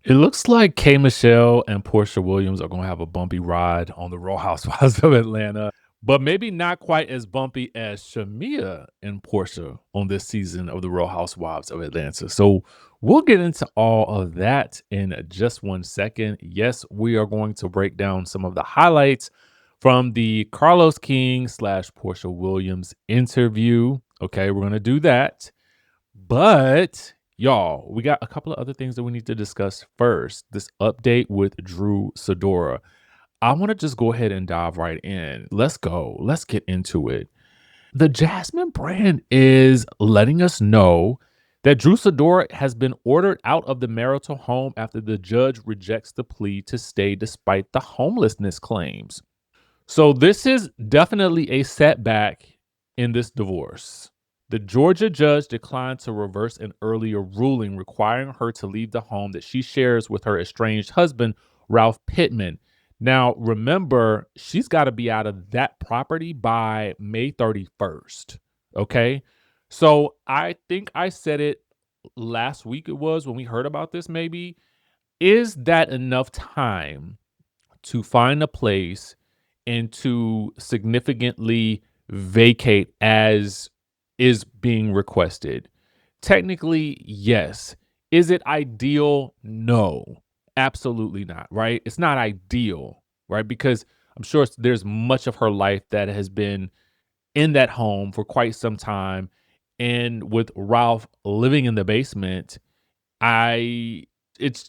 It looks like K Michelle and Portia Williams are gonna have a bumpy ride on the Real Housewives of Atlanta, but maybe not quite as bumpy as Shamia and Portia on this season of the Real Housewives of Atlanta. So we'll get into all of that in just 1 second. Yes, we are going to break down some of the highlights from the Carlos King slash Portia Williams interview. Okay, we're gonna do that. But y'all, we got a couple of other things that we need to discuss first. This update with Drew Sidora. I want to just go ahead and dive right in. Let's go. Let's get into it. The Jasmine brand is letting us know that Drew Sidora has been ordered out of the marital home after the judge rejects the plea to stay despite the homelessness claims. So this is definitely a setback in this divorce. The Georgia judge declined to reverse an earlier ruling requiring her to leave the home that she shares with her estranged husband, Ralph Pittman. Now, remember, she's got to be out of that property by May 31st. Okay. So I think I said it last week, it was when we heard about this, maybe. Is that enough time to find a place and to significantly vacate as is being requested? Technically, yes. Is it ideal? No, absolutely not, right? It's not ideal, right? Because I'm sure there's much of her life that has been in that home for quite some time. And with Ralph living in the basement, I, it's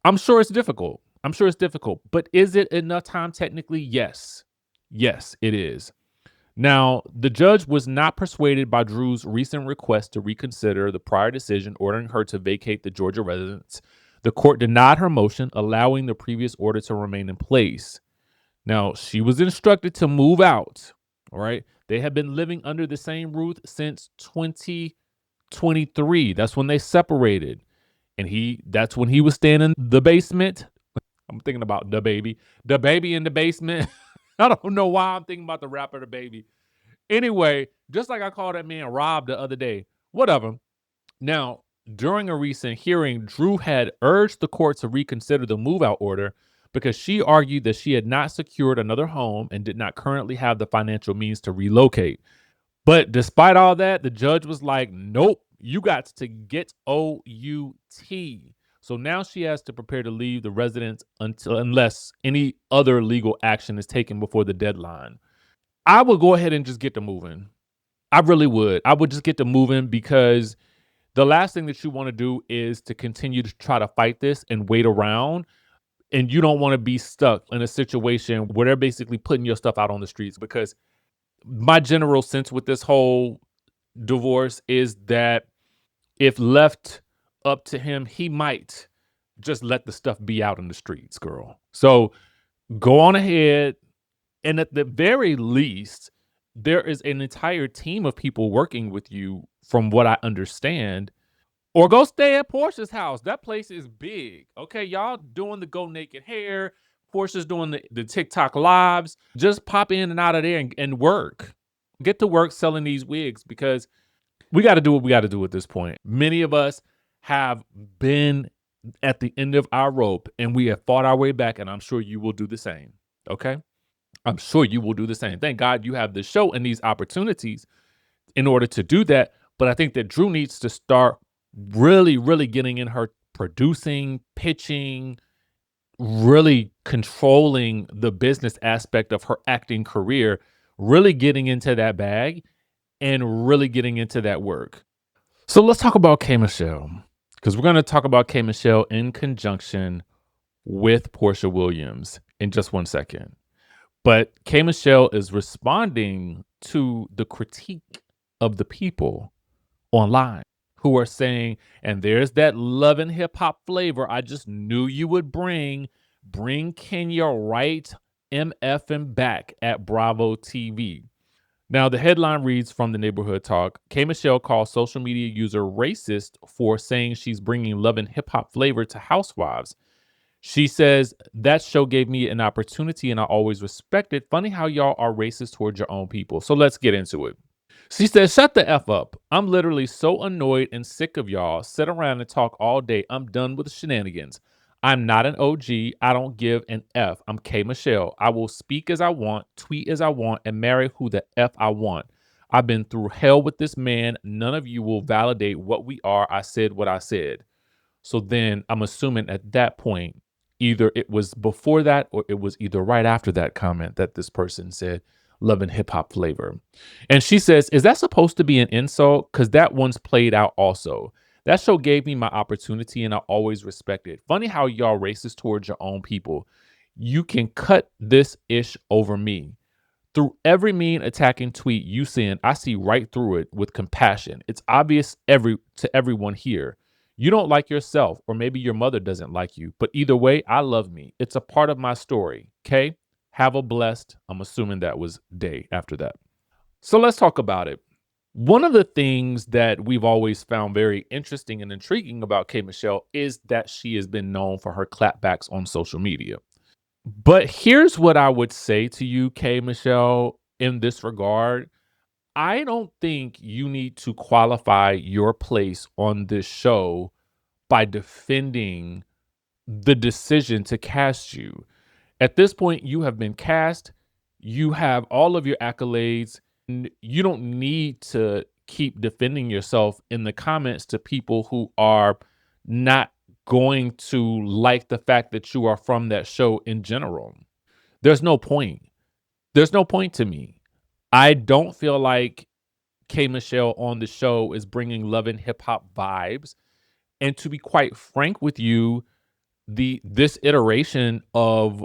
I'm sure it's difficult. I'm sure it's difficult, but is it enough time technically? Yes. Yes, it is. Now, the judge was not persuaded by Drew's recent request to reconsider the prior decision ordering her to vacate the Georgia residence. The court denied her motion, allowing the previous order to remain in place. Now, she was instructed to move out. All right. They have been living under the same roof since 2023. That's when they separated. And that's when he was staying in the basement. I'm thinking about the baby in the basement. I don't know why I'm thinking about the rapper, the baby. Anyway, just like I called that man Rob the other day, whatever. Now, during a recent hearing, Drew had urged the court to reconsider the move out order because she argued that she had not secured another home and did not currently have the financial means to relocate. But despite all that, the judge was like, nope, you got to get OUT. So now she has to prepare to leave the residence unless any other legal action is taken before the deadline. I would go ahead and just get to moving. I really would. I would just get to moving because the last thing that you want to do is to continue to try to fight this and wait around. And you don't want to be stuck in a situation where they're basically putting your stuff out on the streets because my general sense with this whole divorce is that if left up to him, he might just let the stuff be out in the streets, girl. So go on ahead. And at the very least, there is an entire team of people working with you, from what I understand. Or go stay at Portia's house. That place is big. Okay, y'all doing the go naked hair. Portia's doing the TikTok lives. Just pop in and out of there and work. Get to work selling these wigs because we got to do what we got to do at this point. Many of us have been at the end of our rope and we have fought our way back, and I'm sure you will do the same. Okay? I'm sure you will do the same. Thank God you have this show and these opportunities in order to do that. But I think that Drew needs to start really, really getting in her producing, pitching, really controlling the business aspect of her acting career, really getting into that bag and really getting into that work. So let's talk about K Michelle because we're going to talk about K Michelle in conjunction with Portia Williams in just 1 second. But K Michelle is responding to the critique of the people online who are saying, and there's that love and hip hop flavor I just knew you would bring. Bring Kenya right MF and back at Bravo TV. Now, the headline reads from the Neighborhood Talk, K Michelle calls social media user racist for saying she's bringing love and hip hop flavor to Housewives. She says, that show gave me an opportunity and I always respected. Funny how y'all are racist towards your own people. So let's get into it. She says, shut the F up. I'm literally so annoyed and sick of y'all. Sit around and talk all day. I'm done with the shenanigans. I'm not an OG. I don't give an F. I'm K Michelle. I will speak as I want, tweet as I want, and marry who the F I want. I've been through hell with this man. None of you will validate what we are. I said what I said. So then I'm assuming at that point, either it was before that or it was either right after that comment that this person said, love and hip hop flavor. And she says, is that supposed to be an insult? Because that one's played out also. That show gave me my opportunity and I always respect it. Funny how y'all racist towards your own people. You can cut this ish over me. Through every mean attacking tweet you send, I see right through it with compassion. It's obvious to everyone here. You don't like yourself, or maybe your mother doesn't like you. But either way, I love me. It's a part of my story. Okay? Have a blessed. I'm assuming that was day after that. So let's talk about it. One of the things that we've always found very interesting and intriguing about K Michelle is that she has been known for her clapbacks on social media. But here's what I would say to you, K Michelle, in this regard. I don't think you need to qualify your place on this show by defending the decision to cast you. At this point, you have been cast, you have all of your accolades, and you don't need to keep defending yourself in the comments to people who are not going to like the fact that you are from that show in general. There's no point. There's no point to me. I don't feel like K Michelle on the show is bringing love and hip hop vibes. And to be quite frank with you, this iteration of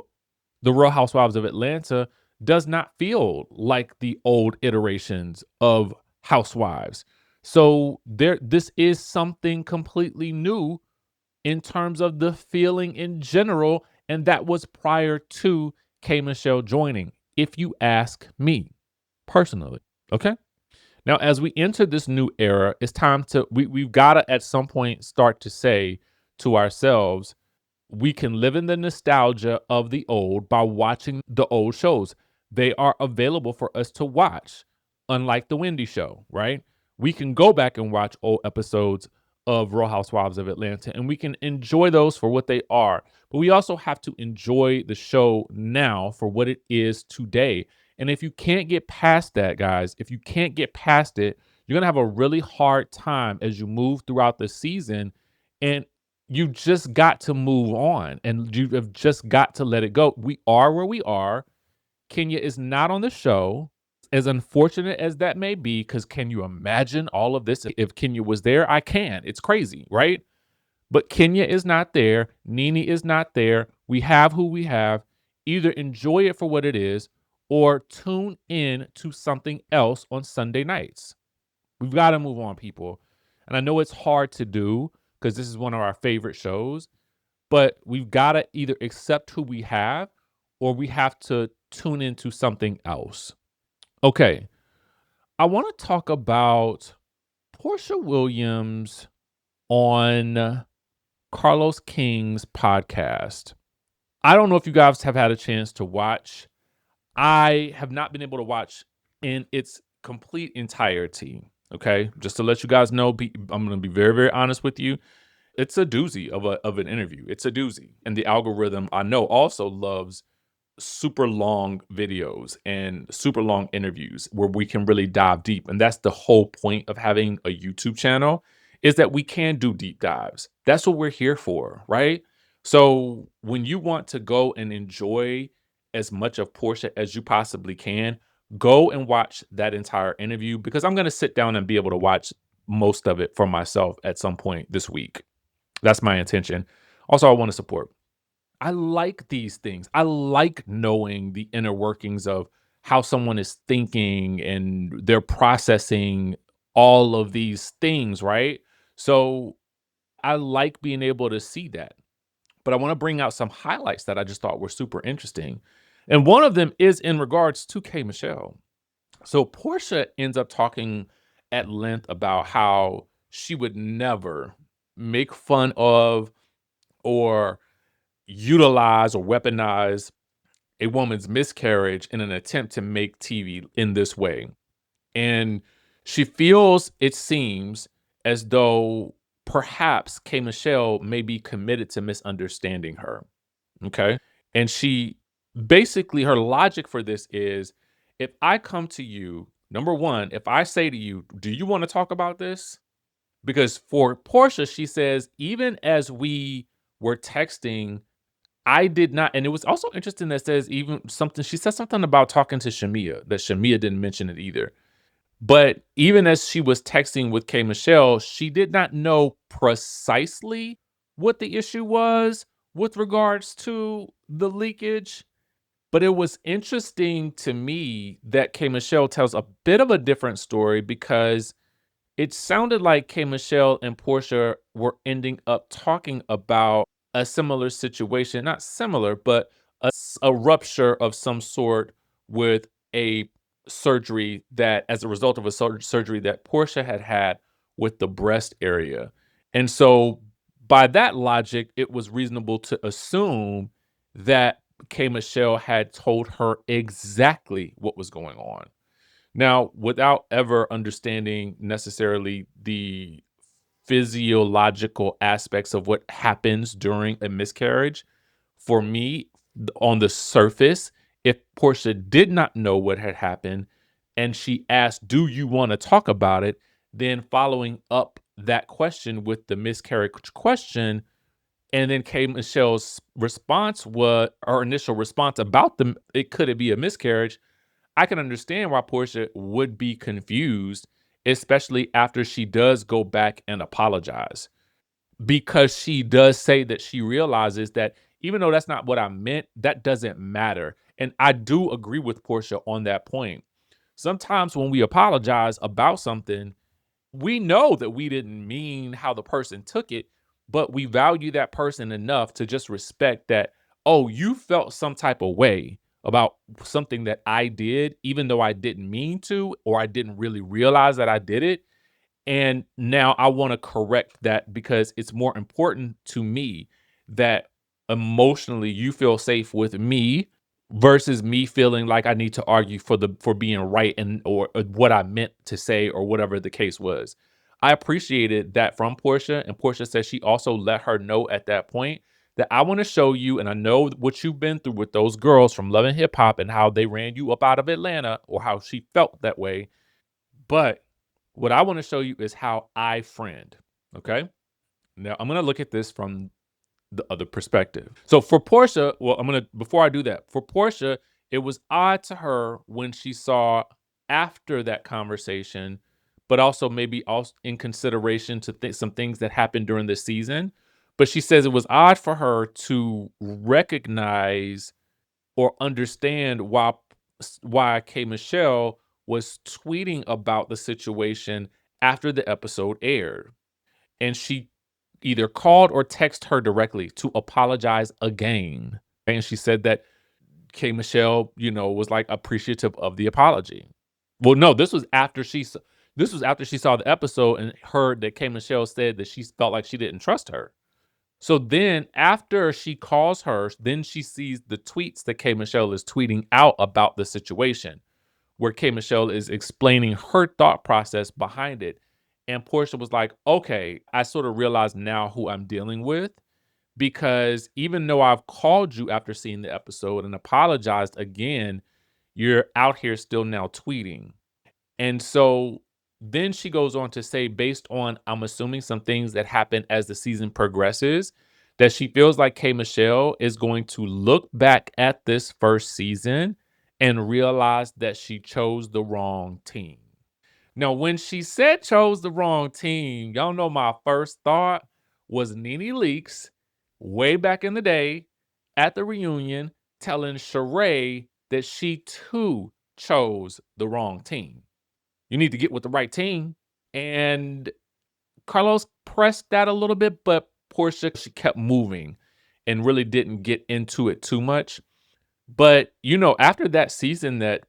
the Real Housewives of Atlanta does not feel like the old iterations of Housewives. So this is something completely new in terms of the feeling in general, and that was prior to K Michelle joining, if you ask me personally. Okay. Now, as we enter this new era, it's time to we've got to at some point start to say to ourselves, we can live in the nostalgia of the old by watching the old shows. They are available for us to watch, unlike the Wendy show, right? We can go back and watch old episodes of Real Housewives of Atlanta and we can enjoy those for what they are. But we also have to enjoy the show now for what it is today. And if you can't get past that, guys, if you can't get past it, you're going to have a really hard time as you move throughout the season. And you just got to move on and you have just got to let it go. We are where we are. Kenya is not on the show. As unfortunate as that may be, because can you imagine all of this if Kenya was there? I can. It's crazy, right? But Kenya is not there. Nene is not there. We have who we have. Either enjoy it for what it is or tune in to something else on Sunday nights. We've got to move on, people. And I know it's hard to do because this is one of our favorite shows, but we've got to either accept who we have or we have to tune into something else. Okay. I want to talk about Porsha Williams on Carlos King's podcast. I don't know if you guys have had a chance to watch. I have not been able to watch in its complete entirety. Okay. Just to let you guys know, I'm going to be very, very honest with you. It's a doozy of an interview. It's a doozy. And the algorithm, I know, also loves super long videos and super long interviews where we can really dive deep. And that's the whole point of having a YouTube channel, is that we can do deep dives. That's what we're here for, right? So when you want to go and enjoy as much of Porsha as you possibly can, go and watch that entire interview, because I'm going to sit down and be able to watch most of it for myself at some point this week. That's my intention. Also, I want to support. I like these things. I like knowing the inner workings of how someone is thinking and they're processing all of these things, right? So I like being able to see that. But I want to bring out some highlights that I just thought were super interesting. And one of them is in regards to K Michelle. So Porsha ends up talking at length about how she would never make fun of or utilize or weaponize a woman's miscarriage in an attempt to make TV in this way. And she feels, it seems, as though perhaps K Michelle may be committed to misunderstanding her. Okay. And she basically, her logic for this is, if I come to you, number one, if I say to you, do you want to talk about this? Because for Porsha, she says, even as we were texting, I did not. And it was also interesting that says, even something, she said something about talking to Shamia, that Shamia didn't mention it either. But even as she was texting with K Michelle, she did not know precisely what the issue was with regards to the leakage. But it was interesting to me that K Michelle tells a bit of a different story, because it sounded like K Michelle and Portia were ending up talking about a similar situation, not similar, but a rupture of some sort with a surgery that, as a result of a surgery that Portia had had with the breast area. And so, by that logic, it was reasonable to assume that K Michelle had told her exactly what was going on. Now, without ever understanding necessarily the physiological aspects of what happens during a miscarriage, for me, on the surface, if Portia did not know what had happened and she asked, "Do you want to talk about it?" Then following up that question with the miscarriage question, and then K Michelle's response was, her initial response about could it be a miscarriage? I can understand why Portia would be confused, especially after she does go back and apologize. Because she does say that she realizes that even though that's not what I meant, that doesn't matter. And I do agree with Portia on that point. Sometimes when we apologize about something, we know that we didn't mean how the person took it, but we value that person enough to just respect that, oh, you felt some type of way about something that I did, even though I didn't mean to, or I didn't really realize that I did it. And now I want to correct that, because it's more important to me that emotionally you feel safe with me versus me feeling like I need to argue for being right, and or what I meant to say, or whatever the case was. I appreciated that from Portia, and Portia says she also let her know at that point that, I want to show you, and I know what you've been through with those girls from Love and Hip Hop and how they ran you up out of Atlanta, or how she felt that way. But what I want to show you is how I friend. Okay. Now I'm gonna look at this from the other perspective. So for Portia, well, before I do that, for Portia, it was odd to her when she saw after that conversation, but also maybe also in consideration to some things that happened during the season. But she says it was odd for her to recognize or understand why K Michelle was tweeting about the situation after the episode aired. And she either called or texted her directly to apologize again. And she said that K Michelle, was like appreciative of the apology. Well, no, this was after she saw the episode and heard that K Michelle said that she felt like she didn't trust her. So then after she calls her, then she sees the tweets that K Michelle is tweeting out about the situation, where K Michelle is explaining her thought process behind it. And Portia was like, okay, I sort of realize now who I'm dealing with, because even though I've called you after seeing the episode and apologized again, you're out here still now tweeting. And so then she goes on to say, based on, I'm assuming, some things that happen as the season progresses, that she feels like K Michelle is going to look back at this first season and realize that she chose the wrong team. Now, when she said chose the wrong team, y'all know my first thought was Nene Leakes way back in the day at the reunion telling Sheree that she too chose the wrong team. You need to get with the right team. And Carlos pressed that a little bit, but Portia, she kept moving and really didn't get into it too much. But, after that season that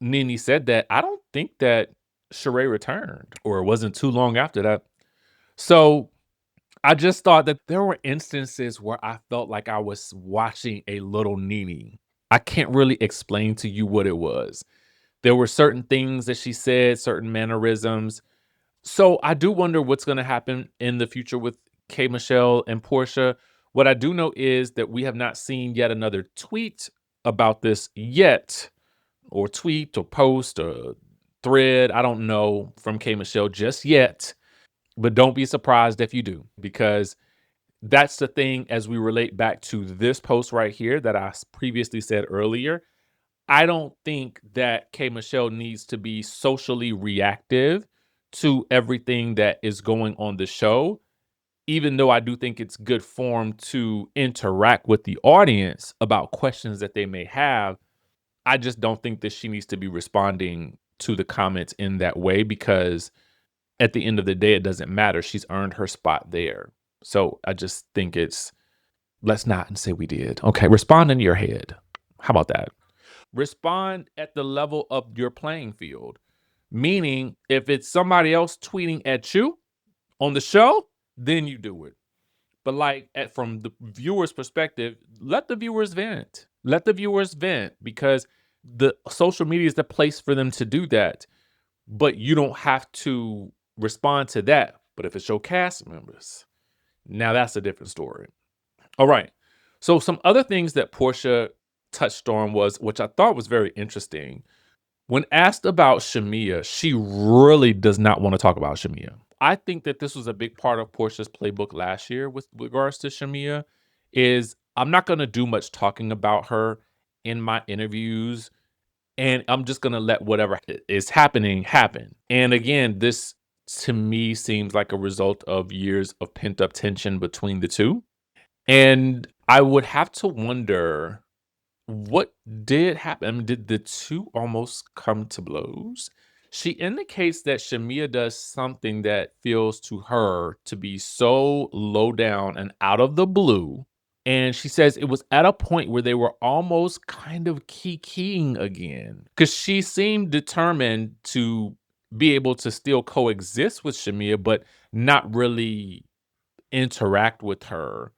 Nene said that, I don't think that Sheree returned, or it wasn't too long after that. So I just thought that there were instances where I felt like I was watching a little Nene. I can't really explain to you what it was. There were certain things that she said, certain mannerisms. So I do wonder what's going to happen in the future with K Michelle and Portia. What I do know is that we have not seen yet another tweet about this yet, or tweet or post or thread. I don't know from K Michelle just yet, but don't be surprised if you do, because that's the thing as we relate back to this post right here that previously said earlier. I don't think that K Michelle needs to be socially reactive to everything that is going on the show, even though I do think it's good form to interact with the audience about questions that they may have. I just don't think that she needs to be responding to the comments in that way, because at the end of the day, it doesn't matter. She's earned her spot there. So I just think let's not say we did. Okay, respond in your head. How about that? Respond at the level of your playing field. Meaning, if it's somebody else tweeting at you on the show, then you do it. But from the viewer's perspective, let the viewers vent. Let the viewers vent, because the social media is the place for them to do that. But you don't have to respond to that. But if it's your cast members, now that's a different story. All right. So some other things that Portia touched on which I thought was very interesting. When asked about Shamia, she really does not want to talk about Shamia. I think that this was a big part of Portia's playbook last year with regards to Shamia. Is I'm not going to do much talking about her in my interviews, and I'm just going to let whatever is happening happen. And again, this to me seems like a result of years of pent up tension between the two. And I would have to wonder what did happen. I mean, did the two almost come to blows? She indicates that Shamia does something that feels to her to be so low down and out of the blue. And she says it was at a point where they were almost kind of kikiing again, because she seemed determined to be able to still coexist with Shamia, but not really interact with her.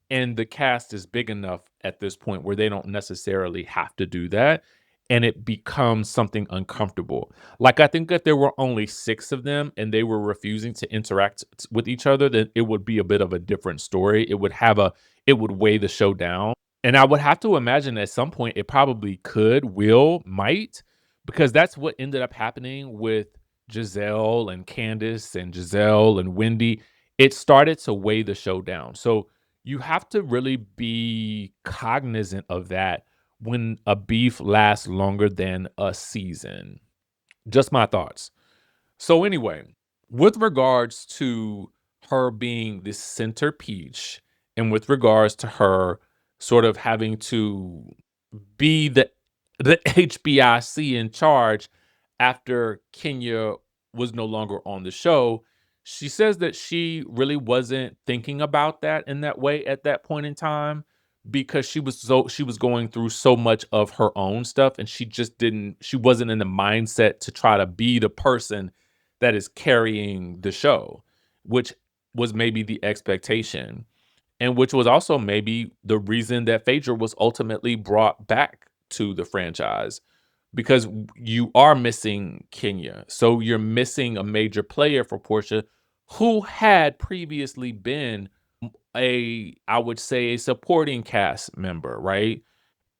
And the cast is big enough at this point where they don't necessarily have to do that, and it becomes something uncomfortable. Like, I think that there were only 6 of them and they were refusing to interact with each other, then it would be a bit of a different story. It would weigh the show down. And I would have to imagine at some point it probably might, because that's what ended up happening with Giselle and Candace and Giselle and Wendy. It started to weigh the show down. So you have to really be cognizant of that when a beef lasts longer than a season. Just my thoughts. So anyway, with regards to her being the centerpiece, and with regards to her sort of having to be the HBIC in charge after Kenya was no longer on the show, she says that she really wasn't thinking about that in that way at that point in time, because she was going through so much of her own stuff, and she wasn't in the mindset to try to be the person that is carrying the show, which was maybe the expectation, and which was also maybe the reason that Phaedra was ultimately brought back to the franchise, because you are missing Kenya. So you're missing a major player for Portia, who had previously been I would say, a supporting cast member, right?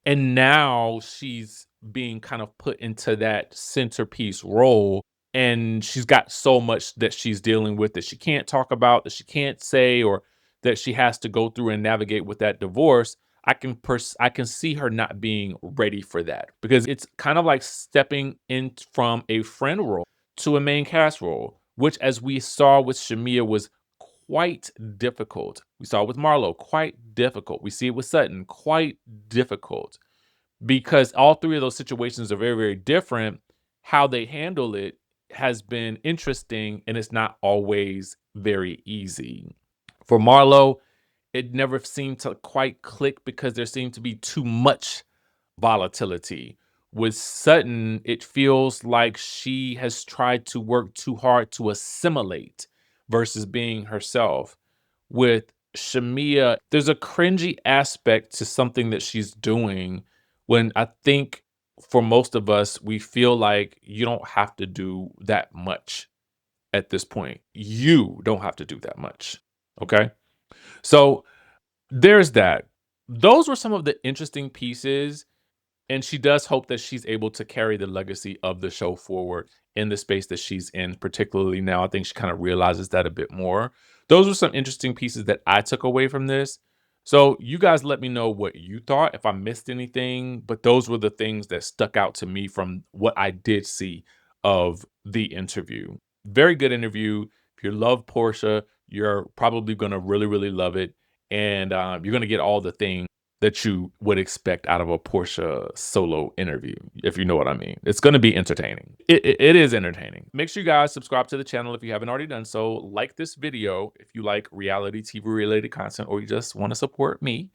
And now she's being kind of put into that centerpiece role, and she's got so much that she's dealing with that she can't talk about, that she can't say, or that she has to go through and navigate with that divorce. I can see her not being ready for that, because it's kind of like stepping in from a friend role to a main cast role, which, as we saw with Shamia, was quite difficult. We saw it with Marlo, quite difficult. We see it with Sutton, quite difficult, because all 3 of those situations are very, very different. How they handle it has been interesting, and it's not always very easy. For Marlo, it never seemed to quite click because there seemed to be too much volatility. With Sutton, it feels like she has tried to work too hard to assimilate versus being herself. With Shamia, there's a cringy aspect to something that she's doing, when I think for most of us, we feel like you don't have to do that much at this point. You don't have to do that much. Okay. So there's that. Those were some of the interesting pieces, and she does hope that she's able to carry the legacy of the show forward in the space that she's in, particularly now. I think she kind of realizes that a bit more. Those were some interesting pieces that I took away from this. So you guys let me know what you thought, if I missed anything, but those were the things that stuck out to me from what I did see of the interview. Very good interview. If you love Porsha, you're probably going to really, really love it. And you're going to get all the things that you would expect out of a Porsha solo interview, if you know what I mean. It's going to be entertaining. It is entertaining. Make sure you guys subscribe to the channel if you haven't already done so. Like this video if you like reality TV related content or you just want to support me.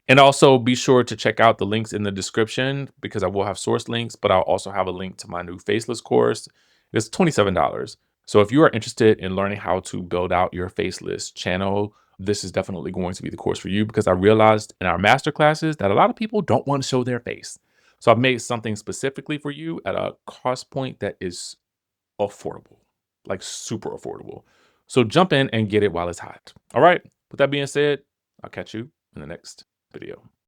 And also be sure to check out the links in the description because I will have source links, but I'll also have a link to my new faceless course. It's $27. So if you are interested in learning how to build out your faceless channel, this is definitely going to be the course for you because I realized in our master classes that a lot of people don't want to show their face. So I've made something specifically for you at a cost point that is affordable, like super affordable. So jump in and get it while it's hot. All right. With that being said, I'll catch you in the next video.